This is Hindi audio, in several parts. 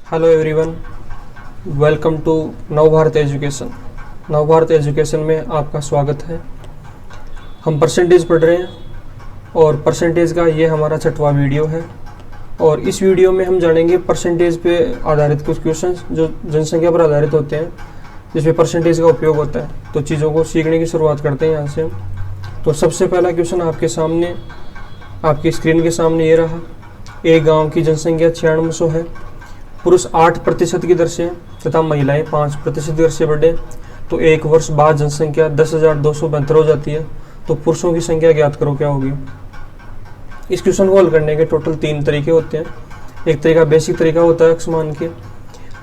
Hello everyone, welcome to Navbharat education. Navbharat education में आपका स्वागत है। हम परसेंटेज पढ़ रहे हैं और परसेंटेज का ये हमारा 6वां वीडियो है। और इस वीडियो में हम जानेंगे परसेंटेज पे आधारित कुछ क्वेश्चंस जो जनसंख्या पर आधारित होते हैं, जिसमें परसेंटेज का उपयोग होता है। तो चीज़ों को सीखने की शुरुआत करते हैं यहाँ से। तो सबसे पहला क्वेश्चन आपके सामने, आपकी स्क्रीन के सामने ये रहा। एक गाँव की जनसंख्या 9600 है। पुरुष 8% की दर से तथा महिलाएं 5% की दर से बढ़े तो एक वर्ष बाद जनसंख्या 10,272 हो जाती है। तो पुरुषों की संख्या ज्ञात करो, क्या होगी। इस क्वेश्चन को हल करने के टोटल 3 तरीके होते हैं। एक तरीका बेसिक तरीका होता है अक्समान के,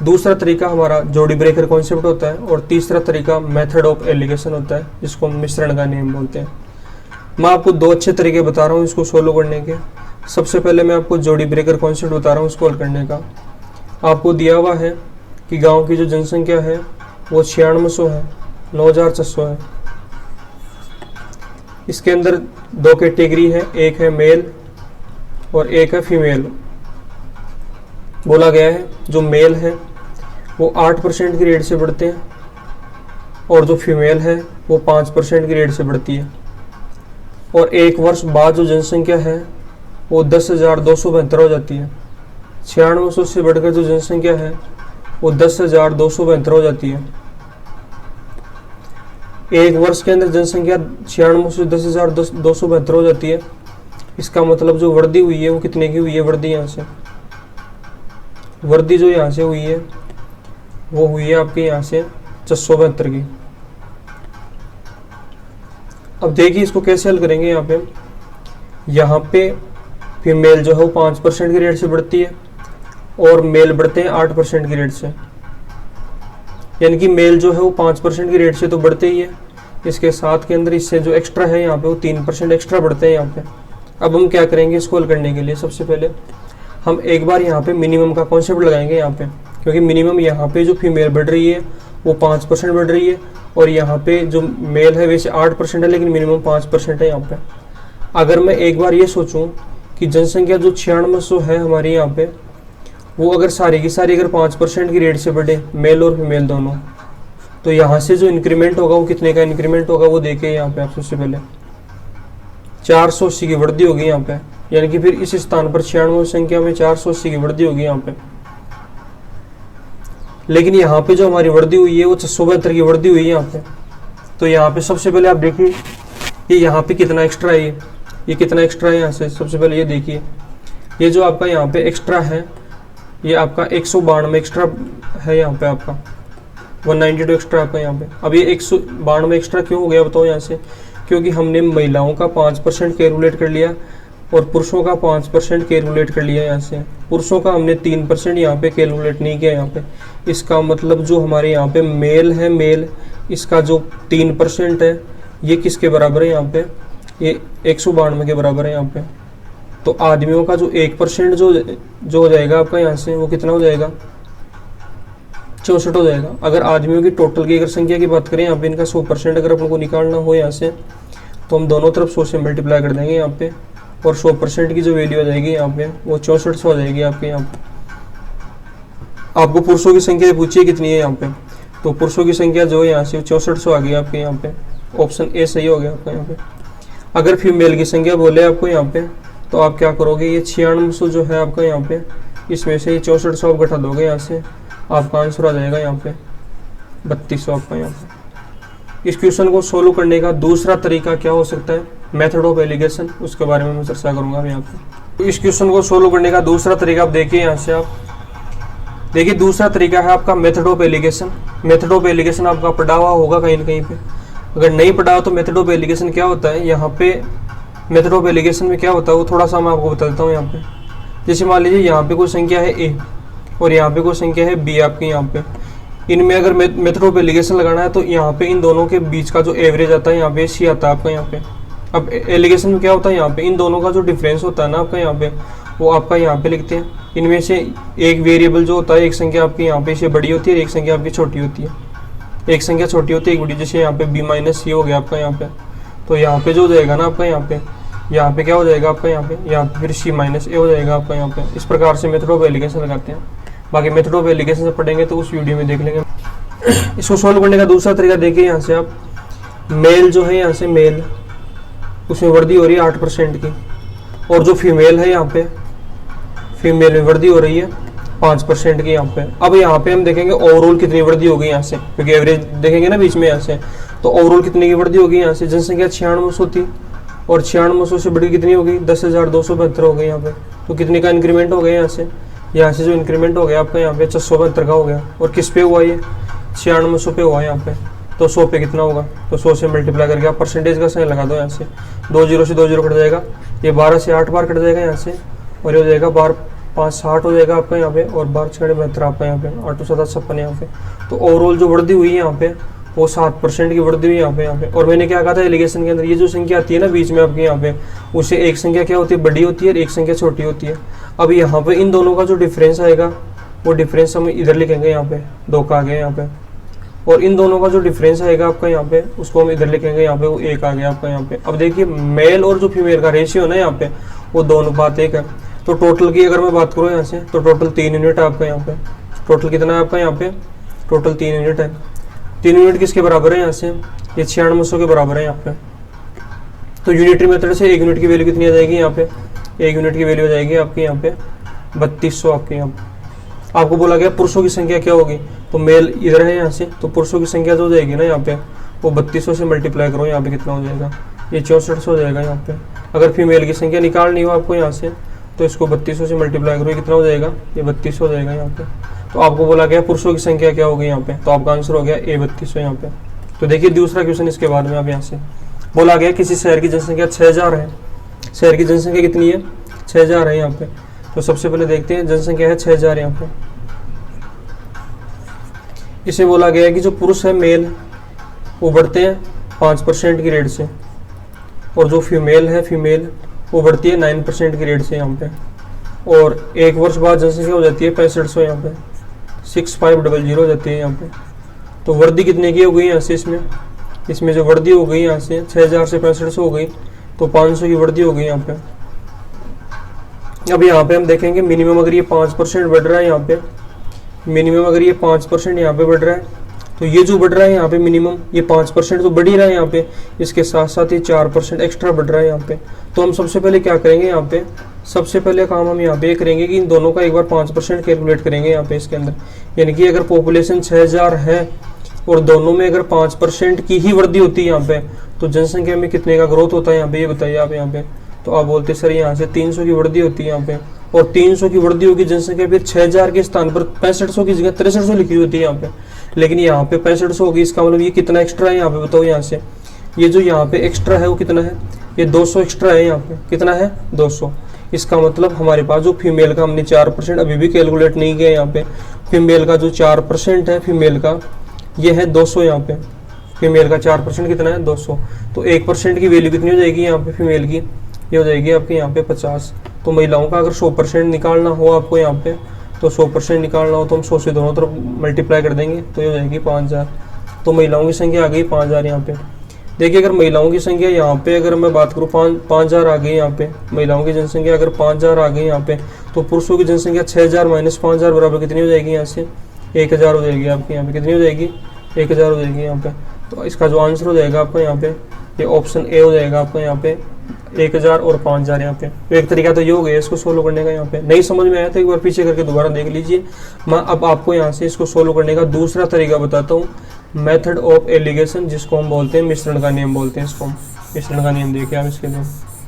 दूसरा तरीका हमारा जोड़ी ब्रेकर कॉन्सेप्ट होता है, और तीसरा तरीका मेथड ऑफ एलिगेशन होता है, जिसको हम मिश्रण का नियम बोलते हैं। मैं आपको 2 अच्छे तरीके बता रहा हूँ इसको सोल्व करने के। सबसे पहले मैं आपको जोड़ी ब्रेकर कॉन्सेप्ट बता रहा हूँ इसको हल करने का। आपको दिया हुआ है कि गांव की जो जनसंख्या है वो 9600 है, 9400 है। इसके अंदर 2 कैटेगरी है, एक है मेल और एक है फीमेल। बोला गया है जो मेल है वो 8% की रेट से बढ़ते हैं और जो फीमेल है वो 5% की रेट से बढ़ती है। और एक वर्ष बाद जो जनसंख्या है वो 10,272 हो जाती है। 9600 से बढ़कर जो जनसंख्या है वो 10,272 हो जाती है। एक वर्ष के अंदर जनसंख्या 9600 से 10,272 हो जाती है। इसका मतलब जो वृद्धि हुई है वो कितने की हुई है। वृद्धि यहाँ से, वृद्धि जो यहाँ से हुई है वो हुई है आपके यहाँ से 672 की। अब देखिए इसको कैसे हल करेंगे। यहाँ पे फीमेल जो है वो 5% की रेट से बढ़ती है और मेल बढ़ते हैं 8% की रेट से। यानी कि मेल जो है वो 5% की रेट से तो बढ़ते ही है, इसके साथ के अंदर इससे जो एक्स्ट्रा है यहाँ पे वो 3% एक्स्ट्रा बढ़ते हैं यहाँ पे। अब हम क्या करेंगे इसको हल करने के लिए, सबसे पहले हम एक बार यहाँ पे मिनिमम का कॉन्सेप्ट लगाएंगे यहाँ पे, क्योंकि मिनिमम यहाँ पे जो फीमेल बढ़ रही है वो 5% बढ़ रही है और यहाँ पे जो मेल है वैसे 8% है, लेकिन मिनिमम 5% है यहाँ पे। अगर मैं एक बार ये सोचूं कि जनसंख्या जो 9600 है हमारी यहाँ पे, वो अगर सारी की सारी अगर 5% की रेट से बढ़े, मेल और फीमेल दोनों, तो यहाँ से जो इंक्रीमेंट होगा वो कितने का इंक्रीमेंट होगा वो देखिए यहाँ पे आप। सबसे पहले 480 की वृद्धि होगी यहाँ पे, यानी कि फिर इस स्थान पर 96 संख्या में 480 की वृद्धि होगी यहाँ पे। लेकिन यहाँ पे जो हमारी वृद्धि हुई है वो 672 की वृद्धि हुई है यहाँ पे। तो यहाँ पे सबसे पहले आप देखिए ये यहाँ पे कितना एक्स्ट्रा है, ये कितना एक्स्ट्रा है यहाँ से। सबसे पहले ये देखिए, ये जो आपका यहाँ पे एक्स्ट्रा है ये आपका 192 एक्स्ट्रा है यहाँ पे, आपका 192 एक्स्ट्रा आपका यहाँ पे। अब ये 192 एक्स्ट्रा क्यों हो गया बताओ यहाँ से, क्योंकि हमने महिलाओं का 5% कैलकुलेट कर लिया और पुरुषों का 5% कैलकुलेट कर लिया यहाँ से। पुरुषों का हमने 3% यहाँ पे कैलकुलेट नहीं किया यहाँ पे। इसका मतलब जो हमारे यहाँ पे मेल है, मेल इसका जो 3% है ये किसके बराबर है यहाँ पे, ये 192 के बराबर है यहाँ पे। तो आदमियों का जो 1% जो हो जाएगा आपका यहाँ से वो कितना हो जाएगा, 64 हो जाएगा। अगर आदमियों की टोटल की अगर संख्या की बात करें यहाँ पे, इनका 100% अगर अपन को निकालना हो यहाँ से, तो हम दोनों तरफ 100 से मल्टीप्लाई कर देंगे यहाँ पे, और 100% की जो वैल्यू आ जाएगी यहाँ पे वो 6400 हो जाएगी आपके यहाँ पे। आपको पुरुषों की संख्या पूछिए कितनी है यहाँ पे, तो पुरुषों की संख्या जो है यहाँ से 6400 आ गई आपके यहाँ पे। ऑप्शन ए सही हो गया आपका यहाँ पे। अगर फीमेल की संख्या बोले आपको यहाँ पे, तो आप क्या करोगे, ये 9600 जो है आपका यहाँ पे, इसमें से ये 6400 आप घटा दोगे यहाँ से, आपका आंसर आ जाएगा यहाँ पे 3200 आपका यहाँ पे। इस क्वेश्चन को सोल्व करने का दूसरा तरीका क्या हो सकता है, मेथड ऑफ एलिगेशन, उसके बारे में मैं चर्चा करूंगा यहाँ पे। तो इस क्वेश्चन को सोल्व करने का दूसरा तरीका आप देखिए यहाँ से, आप देखिए दूसरा तरीका है आपका method of alligation. Method of alligation आपका पढ़ा हुआ होगा कहीं ना कहीं पे, अगर नहीं पढ़ा हो तो मेथड ऑफ एलिगेशन क्या होता है यहाँ पे, मेथड ऑफ एलिगेशन में क्या होता है वो थोड़ा सा मैं आपको बता देता हूँ यहाँ पे। जैसे मान लीजिए यहाँ पे कोई संख्या है ए और यहाँ पे कोई संख्या है बी आपकी यहाँ पे, इनमें अगर मेथड ऑफ एलिगेशन लगाना है तो यहाँ पे इन दोनों के बीच का जो एवरेज आता है यहाँ पे सी आता है आपका यहाँ पे। अब एलिगेशन में क्या होता है यहाँ पे, इन दोनों का जो डिफरेंस होता है ना आपका यहाँ पे, वो आपका यहाँ पे लिखते हैं। इनमें से एक वेरिएबल जो होता है, एक संख्या आपकी यहाँ पे से बड़ी होती है, एक संख्या आपकी छोटी होती है। एक संख्या छोटी होती है एक बड़ी, जैसे यहाँ पे b माइनस सी हो गया आपका यहाँ पे। तो यहाँ पे जो हो जाएगा ना आपका यहाँ पे क्या हो जाएगा आपका यहाँ पे फिर c माइनस ए हो जाएगा आपका यहाँ पे। इस प्रकार से मेथड ऑफ एलिगेशन लगाते हैं। बाकी मेथड ऑफ एलिगेशन से पढ़ेंगे तो उस वीडियो में देख लेंगे। इसको सोल्व करने का दूसरा तरीका देखिए, यहाँ से आप मेल जो है यहाँ से मेल उसमें वृद्धि हो रही है 8% की, और जो फीमेल है यहाँ पे फीमेल में वृद्धि हो रही है 5% की यहाँ पे। अब यहाँ पे हम देखेंगे ओवरऑल कितनी वृद्धि होगी यहाँ से, क्योंकि एवरेज देखेंगे ना बीच में यहाँ से, तो ओवरऑल कितने की वृद्धि होगी यहाँ से। जनसंख्या 9600 थी और 9600 से बढ़ी कितनी होगी 10,272 हो गई यहाँ पे। तो कितने का इंक्रीमेंट हो गया यहाँ से जो इंक्रीमेंट हो गया आपका यहाँ पे 672 का हो गया। और किस पे हुआ ये 9600 पे हुआ यहाँ पे, तो 100 पे कितना होगा, तो 100 से मल्टीप्लाई करके आप परसेंटेज का साइन लगा दो यहाँ से। 2 0 से 2 0 कट जाएगा, ये 12 से 8 बार कट जाएगा यहाँ से, और ये हो जाएगा 12 5 60 हो जाएगा आपका यहाँ पे, और 12 6 72 आपका यहाँ पे, 8 7 56 यहाँ पे। तो ओवरऑल जो वृद्धि हुई है यहाँ पे वो 7% की वृद्धि हुई यहाँ पे। और मैंने क्या कहा था एलिगेशन के अंदर, ये जो संख्या आती है ना बीच में आपके यहाँ पे, उससे एक संख्या क्या होती है बड़ी होती है और एक संख्या छोटी होती है। अब यहाँ पे इन दोनों का जो डिफरेंस आएगा वो डिफरेंस हम इधर लिखेंगे यहाँ पे 2 का आ गया यहाँ पे, और इन दोनों का जो डिफरेंस आएगा आपका यहाँ पे उसको हम इधर लिखेंगे यहाँ पे, वो 1 आ गया आपका यहाँ पे। अब देखिए मेल और जो फीमेल का रेशियो ना यहाँ पे वो 2:1 है। तो टोटल की अगर मैं बात करूँ यहाँ से, तो टोटल 3 यूनिट है आपका यहाँ पे। टोटल कितना है आपका यहाँ पे, टोटल 3 यूनिट है। 3 यूनिट किसके बराबर है यहाँ से, ये 9600 के बराबर है यहाँ पे। तो यूनिटरी मेथड से 1 यूनिट की वैल्यू कितनी आ जाएगी यहाँ पे, 1 यूनिट की वैल्यू आ जाएगी आपकी यहाँ पे 3200 आपके यहाँ पे। आपको बोला गया पुरुषों की संख्या क्या होगी, तो मेल इधर है यहाँ से, तो पुरुषों की संख्या जो हो जाएगी ना यहाँ पे वो 3200 से मल्टीप्लाई करो, यहाँ पे कितना हो जाएगा, ये 6400 हो जाएगा यहाँ पे। अगर फीमेल की संख्या निकालनी हो आपको यहाँ से, तो इसको 3200 से मल्टीप्लाई करो, ये कितना हो जाएगा, ये 3200 हो जाएगा यहाँ पे। तो आपको बोला गया पुरुषों की संख्या क्या होगी यहाँ पे, तो आपका आंसर हो गया A 3200 यहाँ पे। तो देखिए दूसरा क्वेश्चन इसके बाद में आप यहाँ से बोला गया किसी शहर की जनसंख्या 6000 है। शहर की जनसंख्या कितनी है, 6000 है यहाँ पे। तो सबसे पहले देखते हैं जनसंख्या है 6000 यहाँ पे। इसे बोला गया है कि जो पुरुष है मेल वो बढ़ते हैं 5% की रेट से, और जो फीमेल है फीमेल वो बढ़ती है 9% की रेट से यहाँ पे। और 1 वर्ष बाद जनसंख्या हो जाती है 6500 यहाँ पे, 6500 हो जाती है यहाँ पे। तो वृद्धि कितने की हो गई यहाँ से, इसमें जो वृद्धि हो गई यहाँ से 6000 से 6500 हो गई, तो 500 की वृद्धि हो गई यहाँ पे। अब यहाँ पे हम देखेंगे मिनिमम अगर ये 5% बढ़ रहा है यहाँ पे, मिनिमम अगर ये 5% यहाँ पे बढ़ रहा है, तो ये जो बढ़ रहा है यहाँ पे मिनिमम ये 5% तो बढ़ ही रहा है यहाँ पे, इसके साथ साथ ये 4% एक्स्ट्रा बढ़ रहा है यहाँ पे। तो हम सबसे पहले क्या करेंगे यहाँ पे, सबसे पहले काम हम यहाँ पे ये करेंगे कि इन दोनों का एक बार 5% कैलकुलेट करेंगे यहाँ पे इसके अंदर। यानी कि अगर पॉपुलेशन 6000 है और दोनों में अगर 5% की ही वृद्धि होती है यहाँ पे, तो जनसंख्या में कितने का ग्रोथ होता है यहाँ पे, ये बताइए आप यहाँ पे। तो आप बोलते सर यहाँ से 300 की वृद्धि होती है यहाँ पे, और 300 की वृद्धि होगी जनसंख्या, फिर 6000 के स्थान पर 6500 की जगह 6300 लिखी होती है यहाँ पे, लेकिन यहाँ पे 6500 होगी। इसका मतलब ये कितना एक्स्ट्रा है यहाँ पे, बताओ यहाँ से। ये जो यहाँ पे एक्स्ट्रा है वो कितना है, ये 200 एक्स्ट्रा है यहाँ पे, कितना है 200। इसका मतलब हमारे पास जो फीमेल का हमने 4% अभी भी कैलकुलेट नहीं किया यहाँ पे, फीमेल का जो 4% है फीमेल का ये है 200 यहाँ पे। फीमेल का 4% कितना है 200। तो 1% की वैल्यू कितनी हो जाएगी यहाँ पे फीमेल की, ये हो जाएगी आपके यहाँ पे 50। तो महिलाओं का अगर 100% निकालना हो आपको यहाँ पे, तो 100% निकालना हो तो हम 100 से दोनों तरफ मल्टीप्लाई कर देंगे, तो ये हो जाएगी 5000। तो महिलाओं की संख्या आ गई 5000 यहाँ पे। देखिए अगर महिलाओं की संख्या यहाँ पे अगर मैं बात करूँ 5000 आ गई यहाँ पे, महिलाओं की जनसंख्या अगर 5000 आ गई यहाँ पे, तो पुरुषों की जनसंख्या 6000 माइनस 5000 बराबर कितनी हो जाएगी यहाँ से, 1000 हो जाएगी आपकी यहाँ पे। कितनी हो जाएगी, 1000 हो जाएगी यहाँ पे। तो इसका जो आंसर हो जाएगा आपका यहाँ पे, ये ऑप्शन ए हो जाएगा आपका यहाँ पे, 1000 और 5000 यहाँ पे। तो एक तरीका तो ये हो गया इसको सोल्व करने का। यहाँ पे नहीं समझ में आया तो एक बार पीछे करके दोबारा देख लीजिए। मैं अब आपको यहाँ से इसको सोल्व करने का दूसरा तरीका बताता हूँ, मेथड ऑफ एलिगेशन, जिसको हम बोलते हैं मिश्रण का नियम बोलते हैं इसको। मिश्रण का नियम देखिए आप इसके लिए।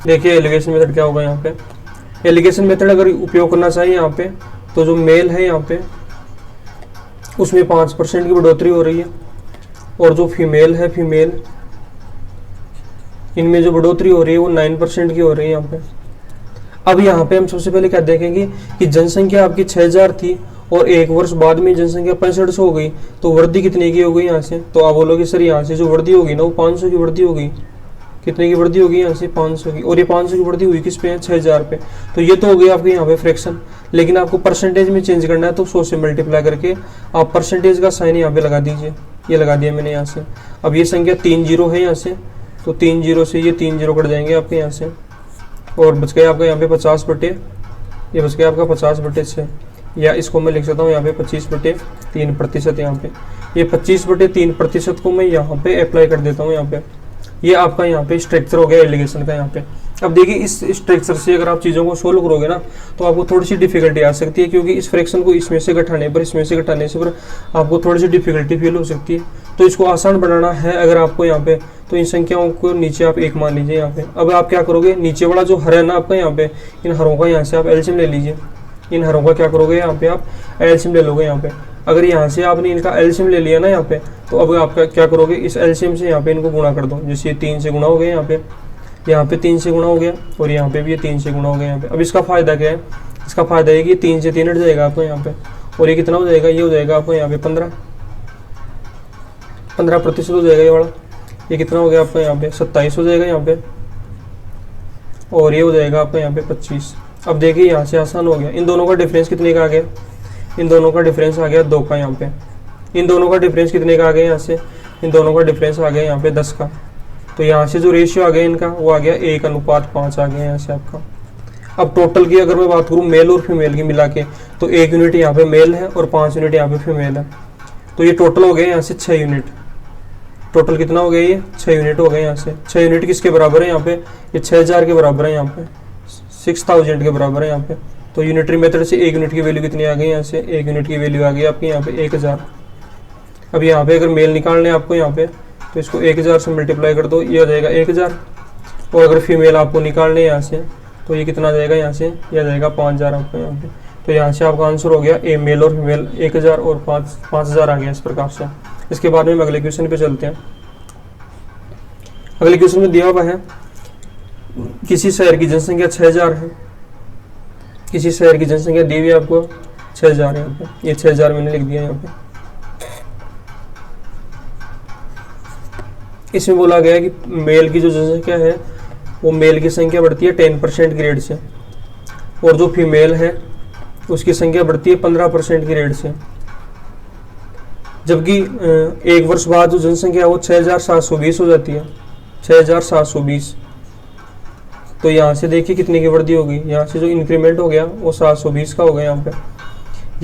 देखिए एलिगेशन मेथड क्या होगा यहाँ पे। एलिगेशन मेथड अगर उपयोग करना चाहिए यहाँ पे, तो जो मेल है यहाँ पे उसमें 5% की बढ़ोतरी हो रही है, और जो फीमेल है फीमेल इनमें जो बढ़ोतरी हो रही है वो 9% की हो रही है यहाँ पे। अब यहाँ पे हम सबसे पहले क्या देखेंगे कि जनसंख्या आपकी 6000 थी और 1 वर्ष बाद में जनसंख्या 6500 हो गई, तो वृद्धि कितने की हो गई यहाँ से। तो आप बोलोगे सर यहाँ से जो वृद्धि होगी ना वो 500 की वृद्धि होगी। कितने की वृद्धि होगी यहाँ से, 500 की। और ये 500 की वृद्धि हुई किस पे है, 6000 पे। तो ये तो हो गई आपके यहाँ पे फ्रैक्शन, लेकिन आपको परसेंटेज में चेंज करना है, तो 100 से मल्टीप्लाई करके आप परसेंटेज का साइन यहाँ पे लगा दीजिए। ये लगा दिया मैंने यहाँ से। अब ये संख्या 3 0 है यहाँ से, तो 3 0 से ये 3 0 कट जाएंगे आपके यहाँ से, और बच गया आपका यहाँ पे 50 बटे, ये बच गया आपका 50/6। या इसको मैं लिख सकता हूँ यहाँ पे 25/3% यहाँ पे। ये 25/3% को मैं यहाँ पे अप्लाई कर देता हूँ यहाँ पे। ये आपका यहाँ पे स्ट्रक्चर हो गया एलिगेशन का यहाँ पे। अब देखिए इस स्ट्रक्चर से अगर आप चीज़ों को सोल्व करोगे ना तो आपको थोड़ी सी डिफिकल्टी आ सकती है, क्योंकि इस फ्रैक्शन को इसमें से घटाने पर, इसमें से घटाने से पर आपको थोड़ी सी डिफिकल्टी फील हो सकती है। तो इसको आसान बनाना है अगर आपको यहाँ पे, तो इन संख्याओं को नीचे आप 1 मान लीजिए यहाँ पे। अब आप क्या करोगे, नीचे वाला जो हर है ना आपका यहाँ पे, इन हरों का यहाँ से आप एलसीएम ले लीजिए। इन हरों का क्या करोगे यहाँ पे, आप एलसीएम ले लोगे यहाँ पे। अगर यहाँ से आपने इनका एलसीएम ले लिया ना यहाँ पे, तो अब आपका क्या करोगे, इस एलसीएम से यहाँ पे इनको गुणा कर दो। जैसे ये 3 से गुणा हो गया यहाँ पे 3 से गुणा हो गया, और यहाँ पे भी ये 3 से गुणा हो गया यहाँ पे। अब इसका फायदा क्या है, इसका फायदा है कि 3 से 3 हट जाएगा आपको यहाँ पे, और ये कितना हो जाएगा, ये हो जाएगा आपको यहाँ पे 15% हो जाएगा ये वाला। ये कितना हो गया आपका यहाँ पे 27 हो जाएगा यहाँ पे, और ये हो जाएगा आपका यहाँ पे 25। अब देखिए यहाँ से आसान हो गया। इन दोनों का डिफरेंस कितने का आ गया, इन दोनों का डिफरेंस आ गया 2 का यहाँ पे। इन दोनों का डिफरेंस कितने का आ गया यहाँ से, इन दोनों का डिफरेंस आ गया यहाँ पे 10 का। तो यहाँ से जो रेशियो आ गया इनका वो आ गया 1:5 आ गया यहाँ से आपका। अब टोटल की अगर मैं बात करूँ मेल और फीमेल की मिला के, तो 1 यूनिट यहाँ पे मेल है और 5 यूनिट यहाँ पे फीमेल है। तो ये टोटल हो गया यहाँ से 6 यूनिट। टोटल कितना हो गया, ये 6 यूनिट हो गए यहाँ से। 6 यूनिट किसके बराबर है यहाँ पे, ये 6000 के बराबर है यहाँ पे, 6000 के बराबर है यहाँ पे। तो यूनिटरी मेथड से 1 यूनिट की वैल्यू कितनी आ गई यहाँ से, 1 यूनिट की वैल्यू आ गई आपकी यहाँ पे 1000। अब यहाँ पे अगर मेल निकालने आपको यहाँ पे, तो इसको 1000 से मल्टीप्लाई कर दो, ये हो जाएगा 1000। और अगर फीमेल आपको निकालने यहाँ से, तो ये कितना जाएगा यहाँ से, यह जाएगा 5000 आपको यहाँ पे। तो यहाँ से आपका आंसर हो गया ए मेल और फीमेल 1000 और 5000 आ गया इस प्रकार से। इसके बाद में हम अगले क्वेश्चन पे चलते हैं। अगले क्वेश्चन में दिया हुआ है किसी शहर की जनसंख्या 6000 है। किसी शहर की जनसंख्या दी हुई है आपको 6000 यहाँ पे, ये 6000 मैंने लिख दिया यहाँ पे। इसमें बोला गया है कि मेल की जो जनसंख्या है वो मेल की संख्या बढ़ती है 10% की रेट से, और जो फीमेल है उसकी संख्या बढ़ती है 15% की रेट से। जबकि 1 वर्ष बाद जो जनसंख्या है वो 6720 हो जाती है, 6720। तो यहाँ से देखिए कितने की वृद्धि होगी, यहाँ से जो इंक्रीमेंट हो गया वो 720 का हो गया यहाँ पे।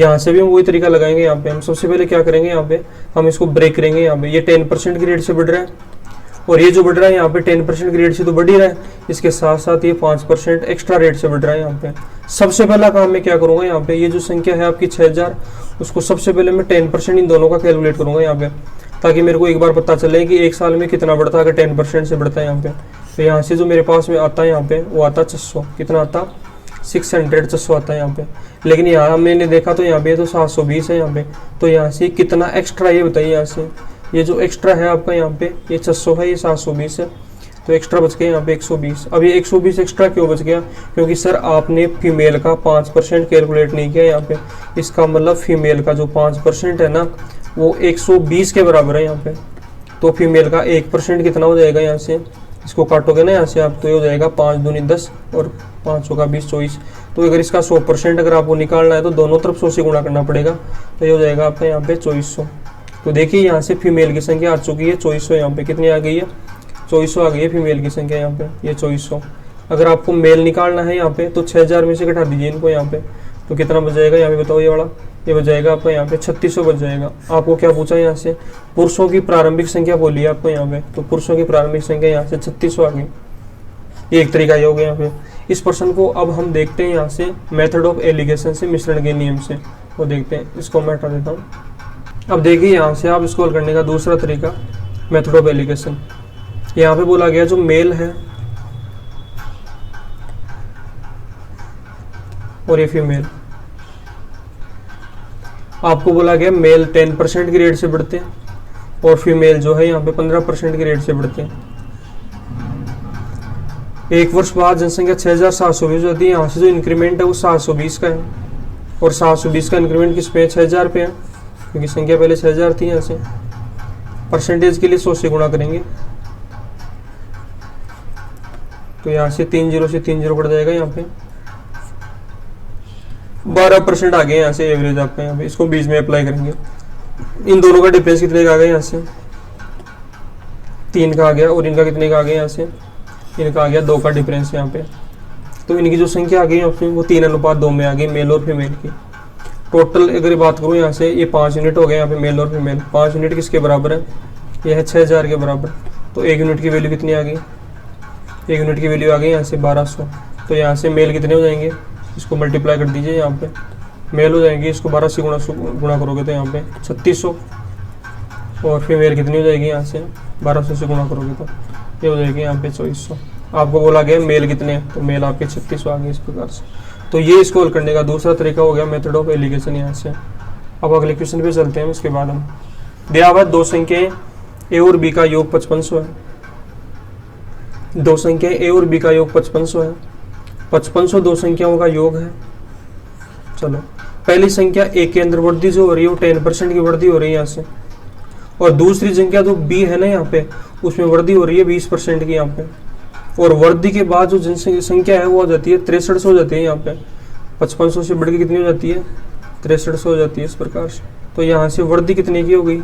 यहाँ से भी हम वही तरीका लगाएंगे। यहाँ पे हम सबसे पहले क्या करेंगे, यहाँ पे हम इसको ब्रेक करेंगे। यहाँ पे ये 10% की रेट से बढ़ रहा है, और ये जो बढ़ रहा है यहाँ पे 10% की रेट से तो बढ़ ही रहा है, इसके साथ साथ ये 5% एक्स्ट्रा रेट से बढ़ रहा है यहाँ पे। सबसे पहला काम मैं क्या करूँगा, यहाँ पे ये जो संख्या है आपकी 6000, उसको सबसे पहले मैं 10% इन दोनों का कैलकुलेट करूँगा यहाँ पे, ताकि मेरे को एक बार पता चले कि एक साल में कितना बढ़ता है अगर 10% से बढ़ता है यहाँ पे। तो यहाँ से जो मेरे पास में आता है यहाँ पे वो आता 600, कितना आता 600 आता है यहाँ पे। लेकिन यहाँ मैंने देखा तो यहाँ पे तो 720 है यहाँ पे। तो यहाँ से कितना एक्स्ट्रा ये बताइए, यहाँ से ये जो एक्स्ट्रा है आपका यहाँ पे ये 600 है, ये 720 है, तो एक्स्ट्रा बच गया यहाँ पे 120। अब ये 120 एक्स्ट्रा क्यों बच गया, क्योंकि सर आपने फीमेल का 5% कैलकुलेट नहीं किया यहाँ पे। इसका मतलब फीमेल का जो 5% है ना वो 120 के बराबर है यहाँ पे। तो फीमेल का 1% कितना हो जाएगा, यहाँ से इसको काटोगे ना यहाँ से आप, तो ये हो जाएगा 5 दूनी 10 और 5 का 20 24। तो अगर इसका 100% अगर आपको निकालना है तो दोनों तरफ 100 से गुणा करना पड़ेगा, तो ये हो जाएगा आपका यहाँ पे 2400। तो देखिए यहाँ से फीमेल की संख्या आ चुकी है 2400, यहाँ पे कितनी आ गई है 2400 आ गई है फीमेल की संख्या यहाँ पे, ये 2400। अगर आपको मेल निकालना है यहाँ पे तो 6000 में से घटा दीजिए इनको यहाँ पे, तो कितना बच जाएगा यहाँ पे बताओ, ये वाला ये बच जाएगा आपका यहाँ पे 3600 बच जाएगा। आपको क्या पूछा यहाँ से, पुरुषों की प्रारंभिक संख्या बोली है आपको यहाँ पे, तो पुरुषों की प्रारंभिक संख्या यहाँ से 3600 आ गई। ये एक तरीका ये हो गया यहाँ पे। इस प्रश्न को अब हम देखते हैं यहाँ से मेथड ऑफ एलिगेशन से, मिश्रण के नियम से, वो देखते हैं। इसको मैं हटा देता हूँ। अब देखिए यहाँ से आप इसको हल करने का दूसरा तरीका मेथड ऑफ एलिगेशन। यहाँ पे बोला गया जो मेल है और ये फीमेल, आपको बोला गया मेल 10% की रेट से बढ़ते हैं और फीमेल जो है यहाँ पे 15% की रेट से बढ़ते हैं। 1 वर्ष बाद जनसंख्या 6720 होती है। यहाँ से जो इंक्रीमेंट है वो 720 का है, और 720 का इंक्रीमेंट किस पे है, 6000 पे है, क्योंकि संख्या पहले 6000 थी। यहाँ से परसेंटेज के लिए 100 से गुणा करेंगे, तो यहाँ से 3 0 से 3 0 बढ़ जाएगा। यहाँ पे 12% आ गए यहाँ से एवरेज आपका यहाँ पे। इसको बीच में अप्लाई करेंगे। इन दोनों का डिफरेंस कितने का आ गया, यहाँ से 3 का आ गया, और इनका कितने का आ गया, यहाँ से इनका आ गया 2 का डिफरेंस यहाँ पे। तो इनकी जो संख्या आ गई यहाँ पे वो 3:2 में आ गई मेल और फीमेल की। टोटल अगर बात करूँ यहाँ से, ये 5 यूनिट हो गए यहाँ पे मेल और फीमेल। 5 यूनिट किसके बराबर है? यह है 6000 के बराबर। तो 1 यूनिट की वैल्यू कितनी आ गई? 1 यूनिट की वैल्यू आ गई यहाँ से 1200। तो यहाँ से मेल कितने हो जाएंगे? इसको मल्टीप्लाई कर दीजिए, यहाँ पे मेल हो जाएंगे, इसको 12 से गुणा करोगे तो यहाँ पे 3600। और फीमेल कितनी हो जाएगी? यहाँ से 1200 से गुणा करोगे तो ये हो जाएगी यहाँ पे 2400। आपको बोला गया मेल कितने, तो मेल आपके 3600 आ गए इस प्रकार से। तो ये इसको हल करने का दूसरा तरीका हो गया, मेथड ऑफ एलिगेशन यहाँ से। अब अगले क्वेश्चन पे चलते हैं। इसके बाद हम दिया हुआ दो संख्याएं ए और बी का योग 5500 है। दो संख्याएं ए और बी का योग 5500 है। 5500 दो संख्याओं का योग है। चलो, पहली संख्या ए के अंदर वृद्धि जो हो रही है वो 10% की वृद्धि हो रही है यहाँ से, और दूसरी संख्या जो बी है ना यहाँ पे, उसमें वृद्धि हो रही है 20% की यहाँ पे। और वृद्धि के बाद जो जनसंख्या है वो हो जाती है 6300 हो जाती है यहाँ पे। 5500 से बढ़ के कितनी हो जाती है? 6300 हो जाती है इस प्रकार से। तो यहाँ से वृद्धि कितने की हो गई?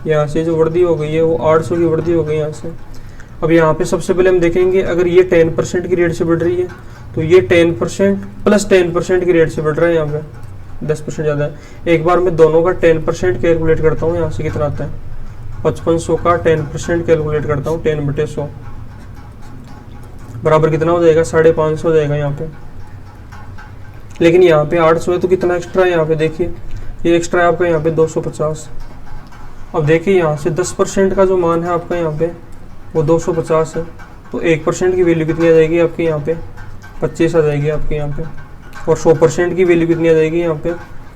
यहाँ से जो वृद्धि हो गई है वो 800 की वृद्धि हो गई यहाँ से। अब यहाँ पे सबसे पहले हम देखेंगे, अगर ये 10% की रेट से बढ़ रही है तो ये 10% प्लस 10% की रेट से बढ़ रहा है, यहाँ पे 10% ज़्यादा है। एक बार मैं दोनों का 10% कैलकुलेट करता हूँ, यहाँ से कितना आता है? 5500 का 10% कैलकुलेट करता हूँ, 10/100 बराबर कितना हो जाएगा? 550 हो जाएगा यहाँ पे। लेकिन यहाँ पे 800 है तो कितना एक्स्ट्रा है यहाँ पे? देखिए ये एक्स्ट्रा है आपका यहाँ पे 250। अब देखिए यहाँ से 10% का जो मान है आपका यहाँ पे वो 250 है, तो 1% की वैल्यू कितनी आ जाएगी आपके यहाँ पे? 25 आ जाएगी आपके यहाँ पे। और 100% की वैल्यू कितनी आ जाएगी यहाँ पे?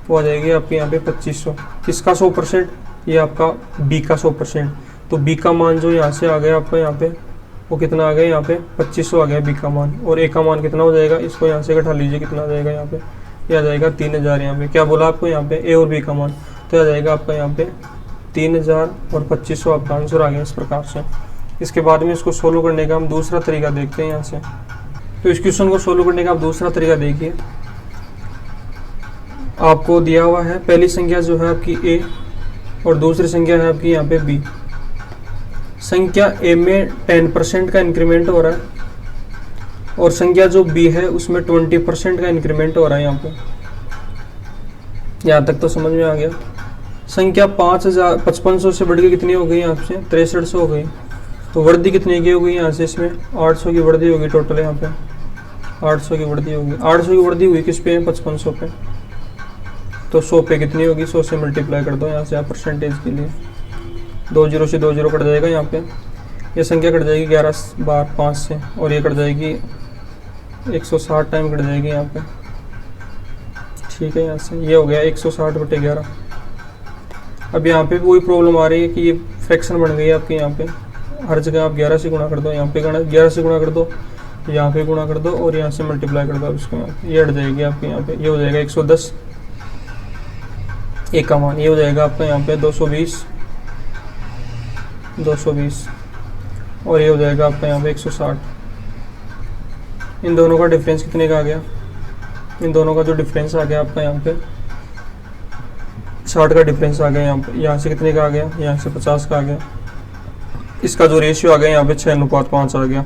वो आ जाएगी आपके यहाँ पे 2500। किसका 100%? ये आपका बी का 100%। तो बी का मान जो यहाँ से आ गया आपका यहाँ पे वो कितना आ गया यहाँ पे? 2500 आ गया बी का मान। और ए का मान कितना हो जाएगा? इसको यहाँ से घटा लीजिए, कितना आ जाएगा यहाँ पे? ये आ जाएगा 3000 यहाँ पे। क्या बोला आपको यहाँ पे? ए और बी का मान। तो आ जाएगा आपका यहाँ पे 3000 और 2500 आपका आंसर आ गया इस प्रकार से। इसके बाद में इसको सोल्व करने का हम दूसरा तरीका देखते हैं यहाँ से। तो इस क्वेश्चन को सोल्व करने का आप दूसरा तरीका देखिए। आपको दिया हुआ है पहली संख्या जो है आपकी ए और दूसरी संख्या है आपकी यहाँ पे बी। संख्या ए में 10% का इंक्रीमेंट हो रहा है और संख्या जो बी है उसमें 20% का इंक्रीमेंट हो रहा है यहाँ पे। यहाँ तक तो समझ में आ गया। संख्या 5500 से बढ़ के कितनी हो गई यहाँ से? 6300 हो गई। तो वृद्धि कितने की हो गई यहाँ से? इसमें 800 की वृद्धि होगी टोटल यहाँ पे। 800 की वृद्धि होगी। 800 की वृद्धि हुई किस पे? 5500 पे। तो 100 पे कितनी होगी? 100 से मल्टीप्लाई कर दो यहाँ से आप परसेंटेज के लिए। 2 0 से 2 0 कट जाएगा यहाँ पे। ये संख्या कट जाएगी 11 बार 5 से, और ये कट जाएगी 160 टाइम कट जाएगी यहाँ पे। ठीक है, यहाँ से ये हो गया 160/11। अब यहाँ पे वही प्रॉब्लम आ रही है कि ये फ्रैक्शन बन गई है आपके यहाँ पे। हर जगह आप 11 से गुणा कर दो, यहाँ पे 11 से गुणा कर दो, यहाँ पे गुणा कर दो और यहाँ से मल्टीप्लाई कर दो। अब इसको ये हट जाएगी आपके यहाँ पे। ये हो जाएगा 110 एक का मान। ये हो जाएगा आपका यहाँ पे 220 और ये हो जाएगा आपका यहाँ पे 160। इन दोनों का डिफरेंस कितने का आ गया? इन दोनों का जो डिफरेंस आ गया आपका यहाँ पे 60 का डिफरेंस आ गया यहाँ पे। यहाँ से कितने का आ गया? यहाँ से 50 का आ गया। इसका जो रेशियो आ गया यहाँ पे 6:5 आ गया।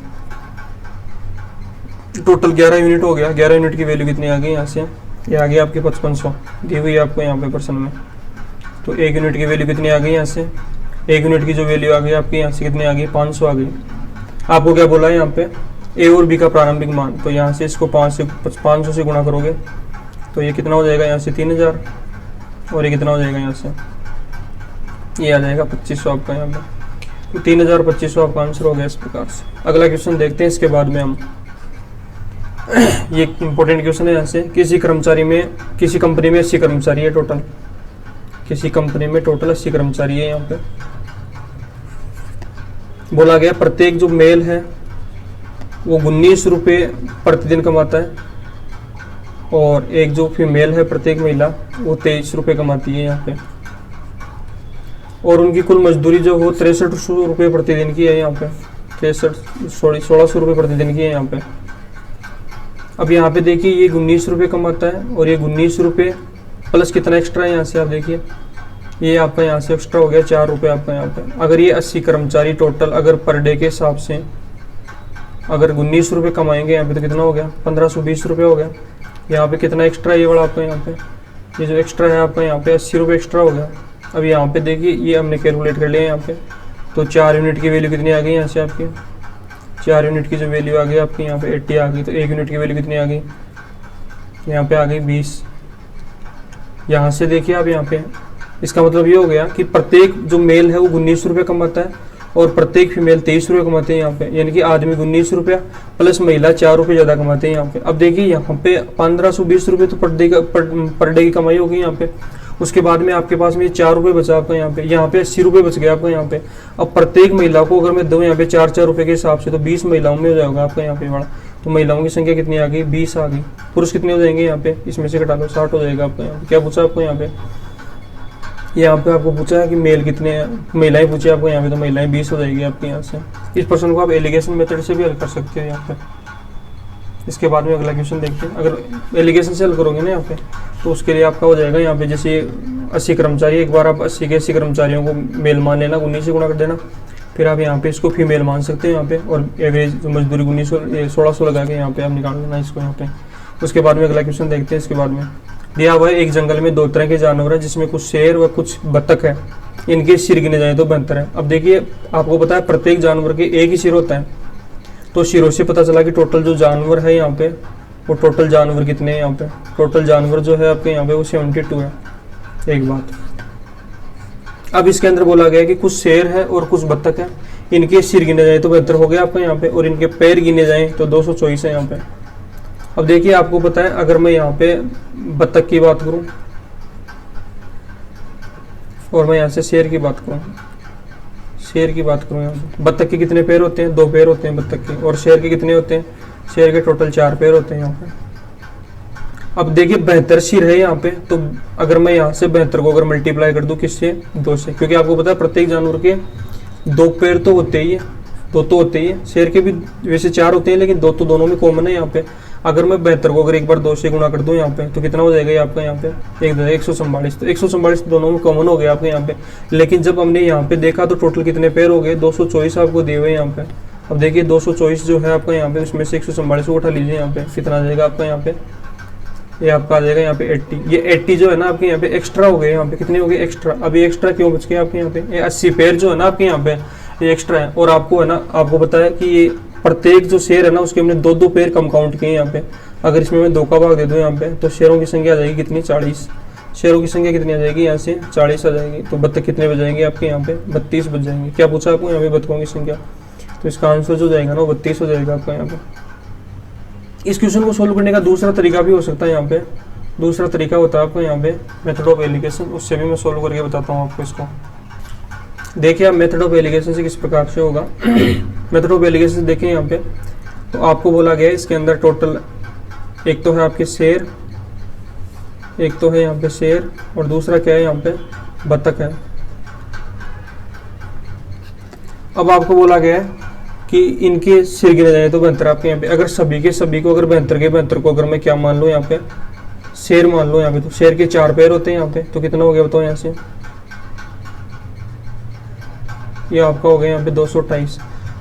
टोटल 11 यूनिट हो गया। 11 यूनिट की वैल्यू कितनी आ गई यहाँ से? ये आ गया आपकी 5500 दी हुई है आपको यहाँ पे प्रश्न में। तो 1 यूनिट की वैल्यू कितनी आ गई यहाँ से? 1 यूनिट की जो वैल्यू आ गई आपकी यहाँ से कितनी आ गई? 500 आ गई। आपको क्या बोला है यहाँ पे? ए और बी का प्रारंभिक मान। तो यहाँ से इसको 500 से गुणा करोगे तो ये कितना हो जाएगा यहाँ से? 3000। और ये कितना हो जाएगा यहाँ से? ये आ जाएगा 2500 आपका यहाँ पे। तो 3000 2500 आपका आंसर हो गया इस प्रकार से। अगला क्वेश्चन देखते हैं इसके बाद में हम। ये इंपॉर्टेंट क्वेश्चन है यहाँ से। किसी कंपनी में 80 कर्मचारी है टोटल। किसी कंपनी में टोटल 80 कर्मचारी है। यहाँ पे बोला गया प्रत्येक जो मेल है वो 19 रुपये प्रतिदिन कमाता है, और एक जो फीमेल है प्रत्येक महिला वो 23 रुपये कमाती है यहाँ पे, और उनकी कुल मजदूरी जो हो 6300 रुपये प्रतिदिन की है यहाँ पे। 1600 रुपये प्रतिदिन की है यहाँ पे। अब यहाँ पे देखिए ये 19 रुपये कमाता है और ये 19 रुपये प्लस कितना एक्स्ट्रा है यहाँ से? आप देखिए ये आपका यहाँ से एक्स्ट्रा हो गया 4 रुपये आपका यहाँ पे। अगर ये 80 कर्मचारी टोटल अगर पर डे के हिसाब से अगर 19 रुपये कमाएंगे यहाँ पे तो कितना हो गया? 1520 रुपये हो गया। यहाँ पे कितना एक्स्ट्रा ये वाला आपका यहाँ पे ये जो एक्स्ट्रा है आपका यहाँ पे 80 रुपये एक्स्ट्रा हो गया। अब यहाँ पे देखिए ये हमने कैलकुलेट कर लिया यहाँ पे, तो 4 यूनिट की वैल्यू कितनी आ गई यहाँ से आपकी, 4 यूनिट की जो वैल्यू आ गई आपकी यहाँ पे 80 आ गई। तो 1 यूनिट की वैल्यू कितनी आ गई, यहाँ पे आ गई 20। यहाँ से देखिए आप यहाँ पे, इसका मतलब ये हो गया कि प्रत्येक जो मेल है वो 19 रुपये कमाता है और प्रत्येक फीमेल 23 रुपये कमाते हैं यहाँ पे, यानी कि आदमी 19 रुपया प्लस महिला 4 रुपये ज़्यादा कमाते हैं यहाँ पे। अब देखिए यहाँ पे 1520 रुपये तो पर डे की कमाई होगी यहाँ पे। उसके बाद में आपके पास में 4 रुपये बचा आपका यहाँ पे 80 रुपये बच गया आपका यहाँ पे। अब प्रत्येक महिला को अगर मैं दूँ यहाँ पे 4-4 रुपये के हिसाब से, तो 20 महिलाओं में हो जाएगा आपका यहाँ पे बड़ा। तो महिलाओं की संख्या कितनी आ गई, 20 आ गई। पुरुष कितने हो जाएंगे यहाँ पे, इसमें से घटा लो 60 हो जाएगा आपका यहाँ पे। क्या पूछा आपको यहाँ पे, यहाँ पे आपको पूछा है कि मेल कितने हैं, महिलाएं पूछे आपको यहाँ पे, तो महिलाएं 20 हो जाएगी आपके यहाँ से। इस प्रश्न को आप एलिगेशन मेथड से भी हल कर सकते हो यहाँ पे। इसके बाद में अगला क्वेश्चन देखते हैं। अगर एलिगेशन से हल करोगे ना यहाँ पे, तो उसके लिए आपका हो जाएगा यहाँ पे, जैसे 80 कर्मचारी, एक बार आप 80 के 80 कर्मचारियों को मेल मान लेना, 19 से गुणा कर देना। फिर आप यहाँ पे इसको फीमेल मान सकते हैं यहाँ पे, और एवरेज मजदूरी 1600 लगा के यहाँ पे आप निकाल लेना इसको यहाँ पे। उसके बाद में अगला क्वेश्चन देखते हैं। इसके बाद में दिया हुआ है, एक जंगल में 2 तरह के जानवर हैं, जिसमें कुछ शेर व कुछ बतख है। इनके सिर गिने जाए तो 72 है। अब देखिए आपको पता है प्रत्येक जानवर के एक ही सिर होता है, तो सिरों से पता चला कि टोटल जो जानवर है यहाँ पे, वो टोटल जानवर कितने हैं यहाँ पे। टोटल जानवर जो है आपके यहाँ पे वो 72 है। एक बात, अब इसके अंदर बोला गया है कि कुछ शेर है और कुछ बतख है, इनके सिर गिने जाए तो 72 हो गया आपका यहाँ पे, और इनके पैर गिने जाए तो 224 है यहाँ पे। अब देखिए आपको पता है, अगर मैं यहाँ पे बतख की बात करूं और मैं यहाँ से शेर की बात करूं, शेर की बात करूं, यहाँ पे बतख के कितने पैर होते हैं, 2 पैर होते हैं बतख के, और शेर के कितने होते हैं, शेर के टोटल 4 पैर होते हैं यहाँ पे। अब देखिए 72 सिर है यहाँ पे, तो अगर मैं यहाँ से 72 को अगर मल्टीप्लाई कर दूं किससे, 2 से, क्योंकि आपको पता है प्रत्येक जानवर के 2 पैर तो होते ही है, 2 तो होते ही है। शेर के भी वैसे 4 होते हैं, लेकिन 2 तो दोनों में कॉमन है यहाँ पे। अगर मैं 72 को अगर एक बार 2 से गुणा कर दूं यहाँ पे, तो कितना हो जाएगा ये आपका यहाँ पे, 144। तो 144 दोनों में कॉमन हो गया आपके यहाँ पे। लेकिन जब हमने यहाँ पे देखा तो टोटल कितने पैर हो गए, 224 आपको दिए हुए यहाँ पे। अब देखिए 224 जो है आपका यहाँ पे, उसमें से 144 को उठा लीजिए यहाँ पे, कितना आ जाएगा आपका यहाँ पे, ये आपका आ जाएगा यहाँ पे 80। ये 80 जो है ना आपके यहाँ पे एक्स्ट्रा हो गए, यहाँ पे कितने हो गए एक्स्ट्रा। अब ये एक्स्ट्रा क्यों बच गए आपके यहाँ पे, ये 80 पैर जो है ना आपके यहाँ पे ये एक्स्ट्रा है। और आपको है ना, आपको पता है कि ये प्रत्येक जो शेर है ना उसके हमने 2-2 पैर कम काउंट किए यहाँ पे। अगर इसमें मैं 2 का भाग दे दूँ यहाँ पे, तो शेरों की संख्या आ जाएगी कितनी, 40। शेरों की संख्या कितनी आ जाएगी यहाँ से, 40 आ जाएगी। तो बतख कितने बच जाएंगे आपके यहाँ पे, 32 बच जाएंगे। क्या पूछा आपको यहाँ पे, बतखों की संख्या, तो इसका आंसर जो जाएगा ना वो 32 हो जाएगा आपका यहाँ पे। इस क्वेश्चन को सोल्व करने का दूसरा तरीका भी हो सकता है यहाँ पे। दूसरा तरीका होता है आपको यहाँ पे मेथड ऑफ एलिगेशन, उससे भी मैं सोल्व करके बताता हूँ आपको इसको। देखिए आप मेथड ऑफ एलिगेशन से किस प्रकार से होगा। मेथड ऑफ एलिगेशन से देखिए यहाँ पे, तो आपको बोला गया है इसके अंदर टोटल, एक तो है आपके शेर, एक तो है यहाँ पे शेर, और दूसरा क्या है यहाँ पे, बतख है। अब आपको बोला गया है कि इनके सिर गिने जाए तो 72 आपके यहाँ पे। अगर सभी के सभी को अगर 72 के 72 को अगर मैं क्या मान लूँ यहाँ पे, शेर मान लो यहाँ पे, तो शेर के 4 पैर होते हैं यहाँ पे, तो कितना हो गया बताओ यहाँ से, ये आपका हो गया यहाँ पे 228।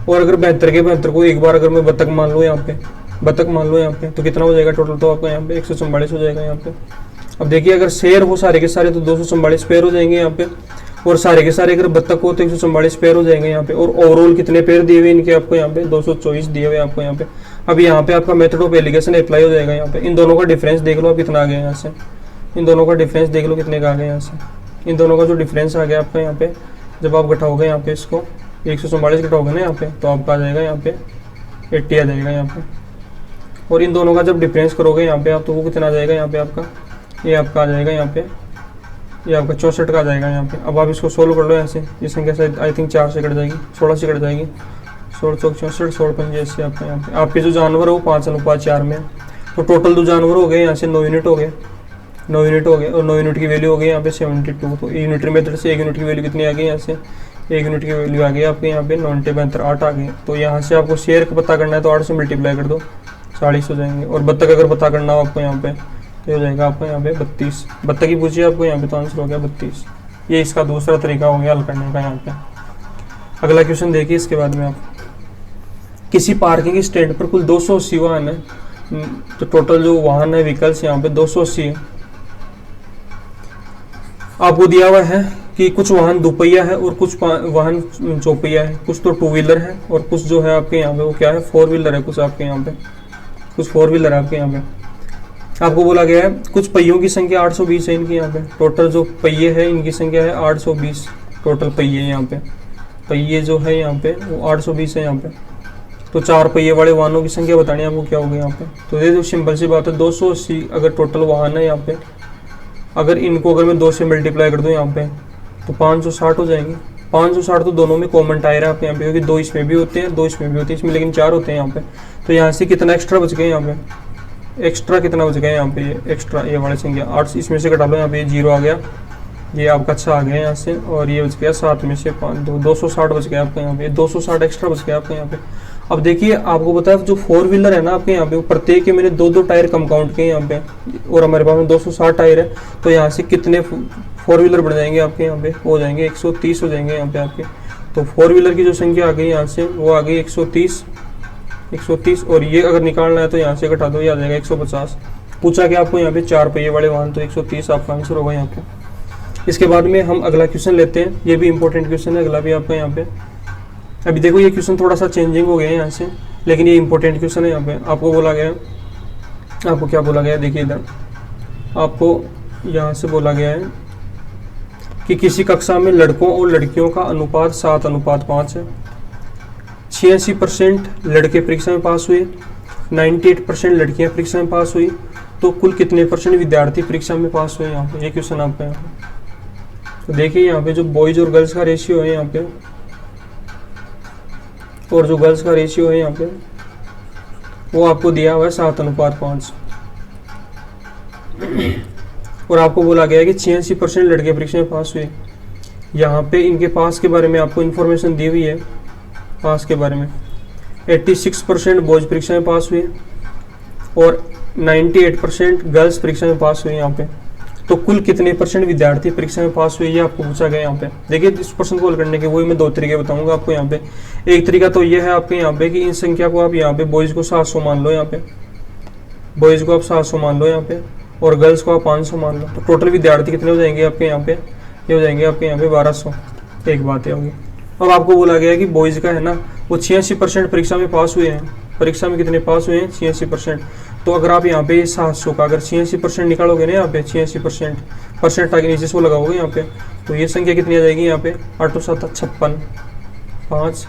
और अगर 72 के 72 को एक बार अगर मैं बतख मान लूँ यहाँ पे, बतख मान लो यहाँ पे, तो कितना हो जाएगा टोटल, तो आपका यहाँ पे 144 हो जाएगा यहाँ पे। अब देखिए अगर शेर हो सारे के सारे तो 244 पैर हो जाएंगे यहाँ पे, और सारे के सारे अगर बतख हो तो 144 पैर हो जाएंगे यहाँ पे। और ओवरऑल कितने पैर दिए हुए इनके आपको यहाँ पे, 224 दिए हुए आपको यहाँ पे। अब यहाँ पे आपका मेथड ऑफ एलिगेशन अप्लाई हो जाएगा यहाँ पे। इन दोनों का डिफरेंस देख लो आप कितना आ गया यहाँ से, इन दोनों का डिफरेंस देख लो कितने का आ गया यहाँ से। इन दोनों का जो डिफरेंस आ गया आपका यहाँ पे, जब आप घटाओगे यहाँ पे इसको 144 घटाओगे ना यहाँ पे, तो आपका आ जाएगा यहाँ पे 80 आ जाएगा यहाँ पे। और इन दोनों का जब डिफरेंस करोगे यहाँ पे आप, तो वो कितना आ जाएगा यहाँ पे आपका, ये आपका आ जाएगा यहाँ पे, ये आपका 64 का आ जाएगा यहाँ पे। अब आप इसको सोल्व कर लो ऐसे, ये संख्या शायद आई थिंक 4 से कट जाएगी, 16 से कट जाएगी, 16 चौक 64, 16 पंजे ऐसे आपका यहाँ पे। आपके जो जानवर है वो 5:4 में, तो टोटल जो जानवर हो गए यहाँ से 9 यूनिट हो गए, 9 यूनिट हो गए। और 9 यूनिट की वैल्यू हो गई यहाँ पे 72। तो यूनिटरी मेथड से 1 यूनिट की वैल्यू कितनी आ गई यहाँ से, 1 यूनिट की वैल्यू आ गई आपके यहाँ पे 92 8 आ गई। तो यहाँ से आपको शेयर का पता करना है तो 8 से मल्टीप्लाई कर दो, 40 हो जाएंगे। और बतख अगर पता करना हो आपको यहाँ पे, तो हो जाएगा आपको यहाँ पे 32। बतख ही पूछिए आपको यहाँ पे, तो आंसर हो गया 32। ये इसका दूसरा तरीका हो गया हल करने का यहाँ पे। अगला क्वेश्चन देखिए इसके बाद में आप, किसी पार्किंग स्टैंड पर कुल 280 वाहन है, तो टोटल जो वाहन है व्हीकल्स यहाँ पे 280 है। आपको दिया हुआ है कि कुछ वाहन दोपहिया है और कुछ वाहन चौपहिया है, कुछ तो टू व्हीलर है और कुछ जो है आपके यहाँ पे वो क्या है, फोर व्हीलर है, कुछ आपके यहाँ पे कुछ फोर व्हीलर है आपके यहाँ पे। आपको बोला गया है कुछ पहियों की संख्या 820 है इनकी यहाँ पे, टोटल जो पहिए है इनकी संख्या है 820, टोटल पहिए यहाँ पे, पहिए जो है यहाँ पे वो 820 है यहाँ पे। तो 4 पहिए वाले वाहनों की संख्या बतानी है आपको क्या होगी यहाँ पे। तो ये जो सिंपल सी बात है 280 अगर टोटल वाहन है यहाँ पे, अगर इनको अगर मैं 2 से मल्टीप्लाई कर दूँ यहाँ पे तो 560 हो जाएंगे। 560 तो दोनों में कॉमन टायर है आपके यहाँ पे, क्योंकि 2 इसमें भी होते हैं 2 इसमें भी होते हैं, इसमें लेकिन 4 होते हैं यहाँ पे। तो यहाँ से कितना एक्स्ट्रा बच गया यहाँ पे, एक्स्ट्रा कितना बच गया यहाँ पे, ये एक्स्ट्रा ये वाले संख्या 8 इसमें से घटा लो, यहाँ पे ये 0 आ गया, ये आपका अच्छा आ गया यहाँ से, और ये बच गया 7 में से 5 260 बच गया आपका यहाँ पे, 260 एक्स्ट्रा बच गया आपके यहाँ पे। अब देखिए आपको बताया जो 4 व्हीलर है ना आपके यहाँ पे, प्रत्येक के मैंने 2-2 टायर कम काउंट किए यहाँ पे, और हमारे पास में 260 टायर है। तो यहाँ से कितने 4 व्हीलर बढ़ जाएंगे आपके यहाँ पे, हो जाएंगे 130 हो जाएंगे यहाँ पे आपके। तो 4 व्हीलर की जो संख्या आ गई यहाँ से वो आ गई 130, और ये अगर निकालना है तो यहाँ से घटा दो, ये आ जाएगा 150। पूछा कि आपको यहाँ पे 4 पहिए वाले वाहन, तो 130 आपका आंसर होगा यहाँ पे। इसके बाद में हम अगला क्वेश्चन लेते हैं, ये भी इंपॉर्टेंट क्वेश्चन है अगला भी आपका यहाँ पे। अभी देखो ये क्वेश्चन थोड़ा सा चेंजिंग हो गया है यहाँ से, लेकिन ये इंपॉर्टेंट क्वेश्चन है यहाँ पे। आपको बोला गया, आपको क्या बोला गया है, देखिए इधर आपको यहाँ से बोला गया है कि किसी कक्षा में लड़कों और लड़कियों का अनुपात 7:5 है। 86% लड़के परीक्षा में पास हुए, 98% लड़कियां परीक्षा में पास हुई, तो कुल कितने % विद्यार्थी परीक्षा में पास हुए यहाँ पे, ये क्वेश्चन आपका यहाँ पे। तो देखिए यहाँ पे जो बॉयज और गर्ल्स का रेशियो है यहाँ पे, और जो गर्ल्स का रेशियो है यहाँ पे वो आपको दिया हुआ है 7:5, और आपको बोला गया है कि 86% लड़के परीक्षा में पास हुए। यहाँ पे इनके पास के बारे में आपको इन्फॉर्मेशन दी हुई है, पास के बारे में 86% बॉयज परीक्षा में पास हुए और 98% गर्ल्स परीक्षा में पास हुए यहाँ पे। तो कुल कितने % विद्यार्थी परीक्षा में पास हुए ये आपको पूछा गया यहाँ पे। देखिए इस प्रश्न को हल करने के वही मैं 2 तरीके बताऊंगा आपको यहाँ पे। एक तरीका तो ये है आपके यहाँ पे कि इन संख्या को आप यहाँ पे बॉयज को 700 मान लो, यहाँ पे बॉयज को आप 700 मान लो यहाँ पे, और गर्ल्स को आप 500 मान लो। तो टोटल विद्यार्थी कितने हो जाएंगे आपके यहाँ पे, ये हो जाएंगे आपके यहाँ पे 1200। एक बात ये होगी। अब आपको बोला गया है कि बॉयज का है ना वो 86% परीक्षा में पास हुए हैं, परीक्षा में कितने पास हुए हैं 86%। तो अगर आप यहाँ पे 700 का अगर 86% निकालोगे ना यहाँ पे 86% आगे नीचे से वो लगाओगे यहाँ पे, तो ये संख्या कितनी आ जाएगी यहाँ पे 8 7 56 5,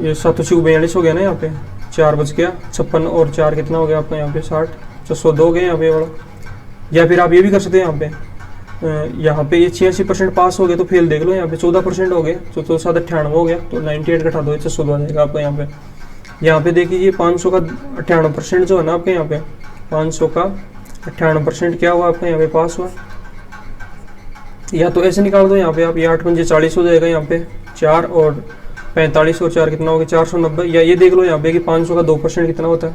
ये 7 42 हो गया ना यहाँ पे, 4 बच गया 56 और 4 कितना हो गया आपका यहाँ पे 60, 602 हो गया यहाँ पे वाला। या फिर आप ये भी कर सकते हैं यहाँ पे ये 86% पास हो गए तो फेल देख लो, यहाँ पे 14% हो गए, तो 7 98 हो गया, तो 98 घटा दो 602 आ जाएगा आपका यहाँ पे। यहाँ पे देखिए 500 का 98% जो है ना आपके यहाँ पे, 500 का 98% क्या हुआ आपका यहाँ पे पास हुआ। या तो ऐसे निकाल दो यहाँ पे आप, ये 8 पंजे 40 हो जाएगा यहाँ पे, 4 और 45 और 4 कितना हो गया 490। या ये देख लो यहाँ पे कि 500 का 2% कितना होता है,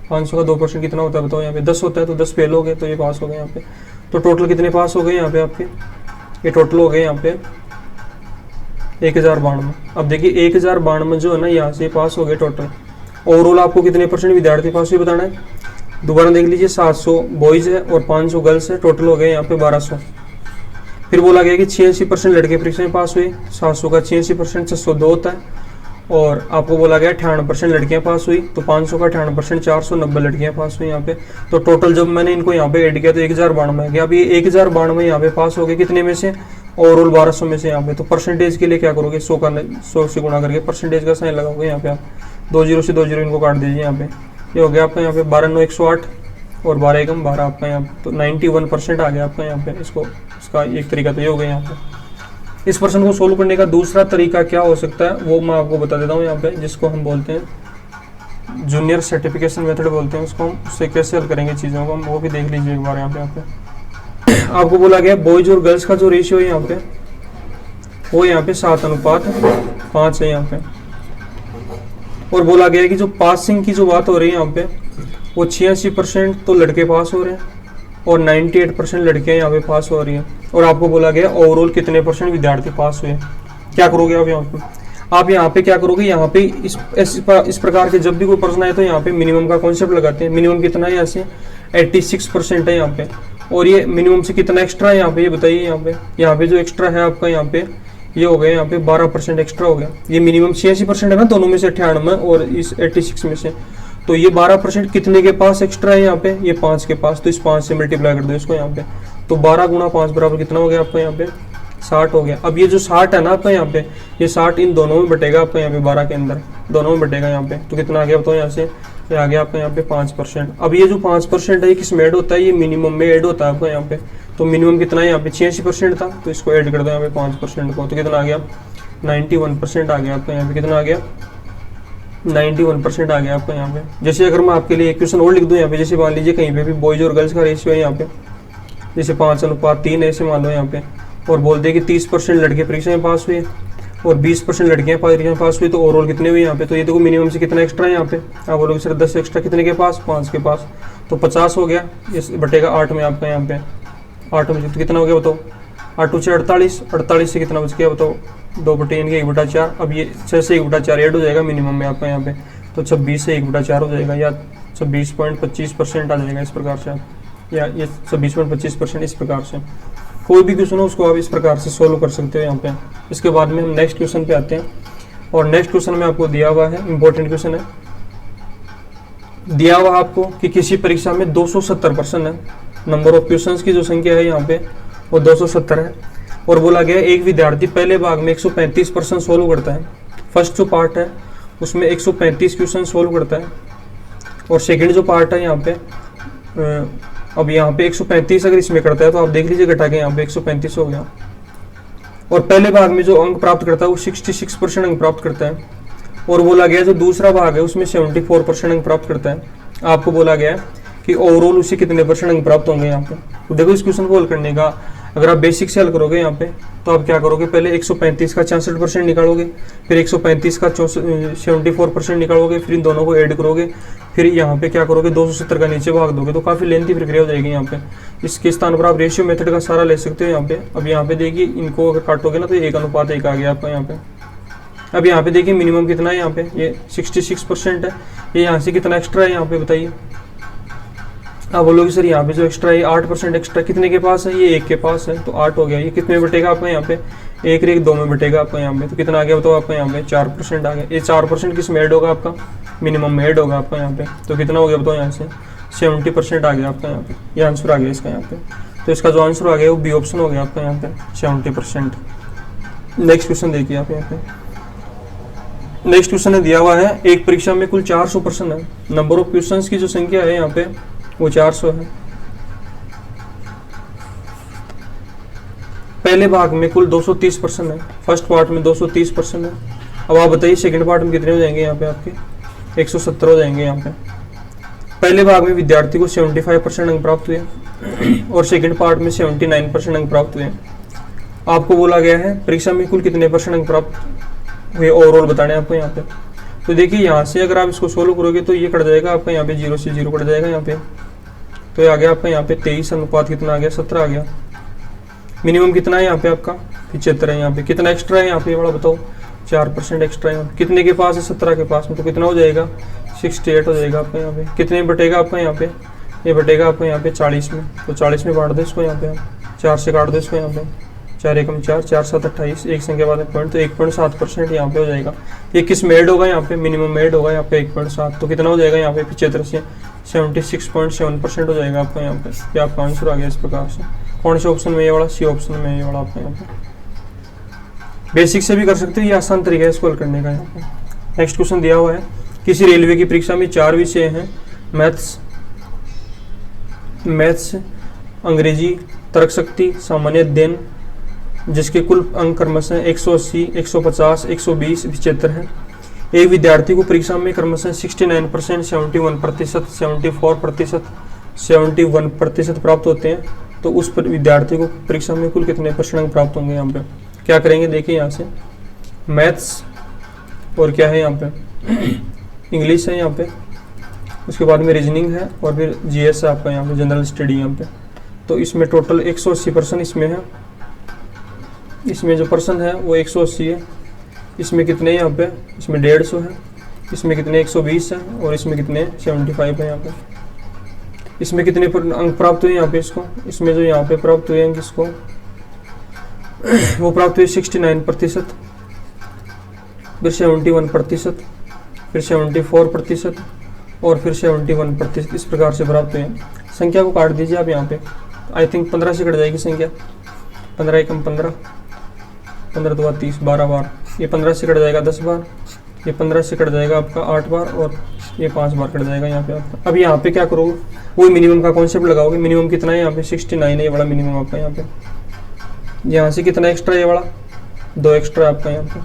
500 का 2% कितना होता है बताओ यहाँ पे 10 होता है, तो 10 फेल हो गए तो ये पास हो गए यहाँ पे। तो टोटल कितने पास हो गए यहाँ पे आपके, ये टोटल हो गए यहाँ पे 1092। अब देखिए 1092 जो है ना यहाँ से पास हो गए टोटल। ओवरऑल आपको कितने % विद्यार्थी पास हुए बताना है, दोबारा देख लीजिए 700 बॉयज है और 500 गर्ल्स है, टोटल हो गए यहाँ पे 1200। फिर बोला गया कि 86% लड़के परीक्षा में पास हुए, 700 का 86% 602 होता है, और आपको बोला गया 98% लड़कियां पास हुई, तो 500 का 98% 490 लड़कियां पास हुई यहाँ पे। तो टोटल जब मैंने इनको यहाँ पे ऐड किया तो 1092 गया। अब ये 1092 यहाँ पे पास हो गए कितने में से, ओवरऑल 1200 में से यहाँ पे। तो परसेंटेज के लिए क्या करोगे, 100 से गुणा करके परसेंटेज का साइन लगाओगे यहाँ पे आप, 2 0 से 2 0 इनको काट दीजिए यहाँ पे, ये हो गया आपका यहाँ पे 12 9 108 और 12 एकम 12 आपका यहाँ पे। तो 91% आ गया आपका यहाँ पे। इसका एक तरीका तो ये हो गया यहाँ पे। इस प्रश्न को सोल्व करने का दूसरा तरीका क्या हो सकता है वो मैं आपको बता देता हूँ यहाँ पे, जिसको हम बोलते हैं जूनियर सर्टिफिकेशन मेथड बोलते हैं उसको। हम उससे कैसे हल करेंगे चीज़ों को, हम वो भी देख लीजिए एक बार यहाँ पे। आपको बोला गया बॉयज और गर्ल्स का जो रेशियो है यहाँ पे वो यहाँ पे 7:5 है यहाँ पे। और बोला गया कि जो पासिंग की जो बात हो रही है यहाँ पे वो 86% तो लड़के पास हो रहे हैं और 98% लड़कियां यहाँ पे पास हो रही हैं। और आपको बोला गया ओवरऑल कितने % विद्यार्थी पास हुए। क्या करोगे आप यहाँ पे, आप यहाँ पे क्या करोगे, यहाँ पे इस प्रकार के जब भी कोई प्रश्न आए तो यहाँ पे मिनिमम का कॉन्सेप्ट लगाते हैं। मिनिमम कितना है यहाँ से 86% है यहाँ पे, और ये मिनिमम से कितना एक्स्ट्रा है यहाँ पे, ये बताइए। यहाँ पे जो एक्स्ट्रा है आपका, यहाँ पे ये हो गया, यहाँ पे 12% एक्स्ट्रा हो गया। ये मिनिमम 86% है ना दोनों में से, 98 और इस 86 में से। तो ये 12% कितने के पास एक्स्ट्रा है यहाँ पे, ये 5 के पास। तो इस 5 से मल्टीप्लाई कर दो इसको यहाँ पे। तो 12 गुणा 5 बराबर कितना हो गया आपका यहाँ पे, 60 हो गया। अब ये जो 60 है ना आपका यहाँ पे, ये 60 इन दोनों में बटेगा आपका यहाँ पे, 12 के अंदर दोनों में बटेगा यहाँ पे। तो कितना आ गया बताओ यहाँ से, ये आ गया आपका यहाँ पे 5%। अब ये जो 5% है ये किस में ऐड होता है, ये मिनिमम में ऐड होता है आपका यहाँ पे। तो मिनिमम कितना है यहाँ पे, 86% था, तो इसको ऐड कर दो यहाँ पे 5% को। तो कितना आ गया, 91% आ गया आपका यहाँ पे। कितना आ गया, 91% आ गया आपका यहाँ पे। जैसे अगर मैं आपके लिए एक क्वेश्चन और लिख दूँ यहाँ पे, जैसे मान लीजिए कहीं पे भी बॉयज और गर्ल्स का रेशियो है यहाँ पे, जैसे 5:3 ऐसे मान लो यहाँ पे, और बोल दे कि 30% लड़के परीक्षा में पास हुए और 20% लड़कियां परीक्षा में पास हुई, तो ओवरऑल कितने हुए यहाँ पे। तो ये देखो मिनिमम से कितना एक्स्ट्रा है यहाँ पे, आप बोलोगे सर 10 एक्स्ट्रा कितने के पास, 5 के पास। तो 50 हो गया, इस बटेगा 8 में आपका यहाँ पे, 8 में। तो कितना हो गया बताओ, 8 से 48, 48 से कितना बच गया बताओ, 2/1/4। अब ये 6 से 1/4 ऐड हो जाएगा मिनिमम में आपका यहाँ पे। तो 26 से 1/4 हो जाएगा, या 26.25% आ जाएगा इस प्रकार से आप, या ये 26.25% इस प्रकार से। कोई भी क्वेश्चन हो उसको आप इस प्रकार से सोल्व कर सकते हो यहाँ पे। इसके बाद में हम नेक्स्ट क्वेश्चन पे आते हैं, और नेक्स्ट क्वेश्चन में आपको दिया हुआ है, इंपॉर्टेंट क्वेश्चन है। दिया हुआ आपको कि किसी परीक्षा में 270 प्रश्न है, नंबर ऑफ क्वेश्चंस की जो संख्या है यहाँ पे वो 270 है, और बोला गया एक विद्यार्थी पहले भाग में 135 प्रश्न सोल्व करता है। फर्स्ट जो पार्ट है उसमें 135 क्वेश्चन सोल्व करता है, और सेकेंड जो पार्ट है यहाँ पे अब यहाँ पे 135 अगर इसमें करता है तो आप देख लीजिए घटा के यहाँ पे 135 हो गया। और पहले भाग में जो अंक प्राप्त करता है वो 66% अंक प्राप्त करता है, और बोला गया जो दूसरा भाग है उसमें 74% अंक प्राप्त करता है। आपको बोला गया कि ओवरऑल उसे कितने % अंक प्राप्त होंगे यहाँ पे। तो देखो इस क्वेश्चन को हल करने का अगर आप बेसिक से हल करोगे यहाँ पे, तो आप क्या करोगे, पहले 135 का 66% निकालोगे, फिर 135 का 74% निकालोगे, फिर इन दोनों को ऐड करोगे, फिर यहाँ पे क्या करोगे 270 का नीचे भाग दोगे। तो काफी लेंथी प्रक्रिया हो जाएगी यहाँ पे। इसके स्थान पर आप रेशियो मेथड का सारा ले सकते हो यहाँ पे। अब यहाँ पे देखिए इनको अगर काटोगे ना तो 1:1 आ गया आपका यहाँ पे। अब यहाँ पे देखिए मिनिमम कितना है यहाँ पे, ये 66% है। ये यहाँ से कितना एक्स्ट्रा है यहाँ पे बताइए। आप बोलोगे सर यहाँ पे जो एक्स्ट्रा है 8% एक्स्ट्रा कितने के पास है, ये 1 के पास है, तो 8 हो गया। ये कितने में बटेगा आपका यहाँ पे, 1/2 में बटेगा आपका यहाँ पे। तो कितना आ गया बताओ आपका यहाँ पे, 4% आ गया। ये 4% किस में ऐड होगा आपका, मिनिमम में ऐड होगा आपका यहाँ पे। तो कितना हो गया बताओ यहाँ से, 70% आ गया आपका यहाँ पे। ये आंसर आ गया इसका यहाँ पे। तो इसका जो आंसर आ गया वो बी ऑप्शन हो गया आपका यहाँ पे, 70%। नेक्स्ट क्वेश्चन देखिए आप यहाँ पे। नेक्स्ट क्वेश्चन दिया हुआ है, एक परीक्षा में कुल 400 प्रश्न है, नंबर ऑफ क्वेश्चन की जो संख्या है यहाँ पे वो 400 है। पहले भाग में कुल 230 प्रश्न है, फर्स्ट पार्ट में 230 प्रश्न है। अब आप बताइए सेकंड पार्ट में कितने हो जाएंगे यहाँ पे आपके, 170 हो जाएंगे यहाँ पे। पहले भाग में विद्यार्थी को 75% अंक प्राप्त हुए और सेकंड पार्ट में 79% अंक प्राप्त हुए। आपको बोला गया है परीक्षा में कुल कितने % अंक प्राप्त हुए ओवरऑल बताने आपको यहाँ पे। तो देखिए यहाँ से अगर आप इसको सोल्व करोगे तो ये कट जाएगा आपका यहाँ पे, 0 से 0 कट जाएगा यहाँ पे। तो ये आ गया आपका यहाँ पे 23 अनुपात कितना आ गया, 17 आ गया। मिनिमम कितना है यहाँ पे आपका, 75 है यहाँ पे। कितना एक्स्ट्रा है यहाँ पे वाला बताओ, 4% एक्स्ट्रा है। कितने के पास है, 17 के पास में। तो कितना हो जाएगा, 68 हो जाएगा आपका यहाँ पे। कितने में बटेगा आपका यहाँ पे, ये बटेगा आपका यहाँ पे 40 में। तो 40 में बांट दो इसको यहाँ पे, आप 4 से काट दो इसको यहाँ पे, 4 एकम 4, 4 7 28, एक संख्या बाद पॉइंट, तो 1.7% यहाँ पे हो जाएगा। ये किस में ऐड होगा यहाँ पे, मिनिमम में ऐड होगा यहाँ पे 1.7। तो कितना हो जाएगा यहाँ पे, 75 से 76.7% हो जाएगा आपका यहाँ पे। ये आपका आंसर आ गया इस प्रकार से। कौन से ऑप्शन में, ये वाला, सी ऑप्शन में ये वाला आपका यहाँ पे। बेसिक से भी कर सकते हो, ये आसान तरीका है इसको हल करने का यहाँ पे। नेक्स्ट क्वेश्चन दिया हुआ है, किसी रेलवे की परीक्षा में 4 विषय हैं, मैथ्स, अंग्रेजी, तर्क शक्ति, सामान्य अध्ययन, जिसके कुल अंक क्रमशः 180, 150, 120, 75 है। एक विद्यार्थी को परीक्षा में क्रमशः 69%, 71%, 74%, 71% प्राप्त होते हैं। तो उस विद्यार्थी को परीक्षा में कुल कितने % अंक प्राप्त होंगे यहाँ पे। क्या करेंगे देखिए यहाँ से, मैथ्स और क्या है यहाँ पे, इंग्लिश है यहाँ पे, उसके बाद में रीजनिंग है, और फिर जीएस है आपका यहाँ पे, जनरल स्टडी यहाँ पे। तो इसमें टोटल 180% इसमें है। इसमें जो पर्सन है वो 180 है। इसमें कितने यहाँ पे, इसमें 150 है, इसमें कितने 120 है, और इसमें कितने 75 है यहाँ पे। इसमें कितने अंक प्राप्त हुए यहाँ पे इसको, इसमें जो यहाँ पे प्राप्त हुए अंक इसको वो प्राप्त हुए 69%, फिर 71%, फिर 74% और फिर 71%, इस प्रकार से प्राप्त हुए। संख्या को काट दीजिए आप यहाँ पे, आई थिंक 15 से कट जाएगी संख्या, 15 एकम 15, 15 2 30, 12 बार, ये 15 से कट जाएगा 10 बार, ये 15 से कट जाएगा आपका 8 बार और ये 5 बार कट जाएगा यहाँ पे आपका। अब यहाँ पे क्या करोगे, वही मिनिमम का कॉन्सेप्ट लगाओगे। मिनिमम कितना है यहाँ पे 69 है, ये वाला मिनिमम आपका यहाँ पे। यहाँ से कितना एक्स्ट्रा, ये वाला 2 एक्स्ट्रा आपका यहाँ पे,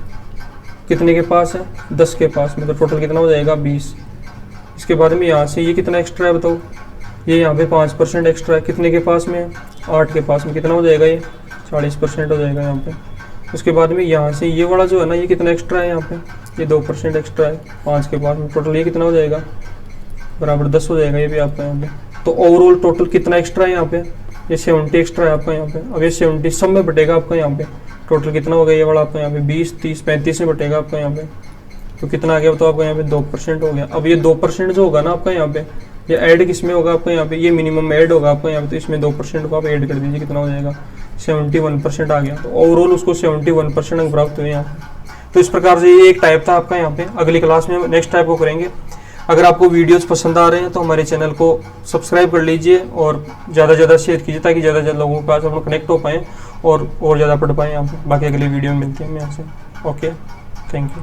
कितने के पास है 10 के पास में, तो टोटल कितना हो जाएगा 20। इसके बाद में यहाँ से ये कितना एक्स्ट्रा है बताओ, ये यहाँ पे 5% एक्स्ट्रा है, कितने के पास में है 8 के पास में, कितना हो जाएगा ये 40% हो जाएगा यहाँ पे। उसके बाद में यहाँ से ये वाला जो है ना, ये कितना एक्स्ट्रा है यहाँ पे, ये 2% एक्स्ट्रा है 5 के पास में, टोटल ये कितना हो जाएगा बराबर 10 हो जाएगा ये भी आपका यहाँ पे। तो ओवरऑल टोटल कितना एक्स्ट्रा है यहाँ पे, ये 70 एक्स्ट्रा है आपका यहाँ पे। अब ये 70 सब में बटेगा आपका यहाँ पे, टोटल कितना हो गया ये वाला आपका यहाँ पे 20 30 35 में बटेगा आपका यहाँ पे। तो कितना आ गया तो आपका यहाँ पे 2% हो गया। अब ये 2% जो होगा ना आपका यहाँ पे, ये ऐड किस में होगा आपका यहाँ पे, ये मिनिमम ऐड होगा आपका यहाँ पे, तो इसमें 2% को आप ऐड कर दीजिए, कितना हो जाएगा 71% आ गया। तो ओवरऑल उसको 71% अंक प्राप्त हुए यहाँ पे। तो इस प्रकार से ये एक टाइप था आपका यहाँ पे। अगली क्लास में नेक्स्ट टाइप को करेंगे। अगर आपको वीडियोस पसंद आ रहे हैं तो हमारे चैनल को सब्सक्राइब कर लीजिए और ज़्यादा से ज़्यादा शेयर कीजिए, ताकि ज़्यादा से ज़्यादा लोगों के पास हम कनेक्ट हो पाएँ और ज़्यादा पढ़ पाएँ यहाँ पे। बाकी अगली वीडियो में मिलते हैं हम यहाँ से। Okay, thank you.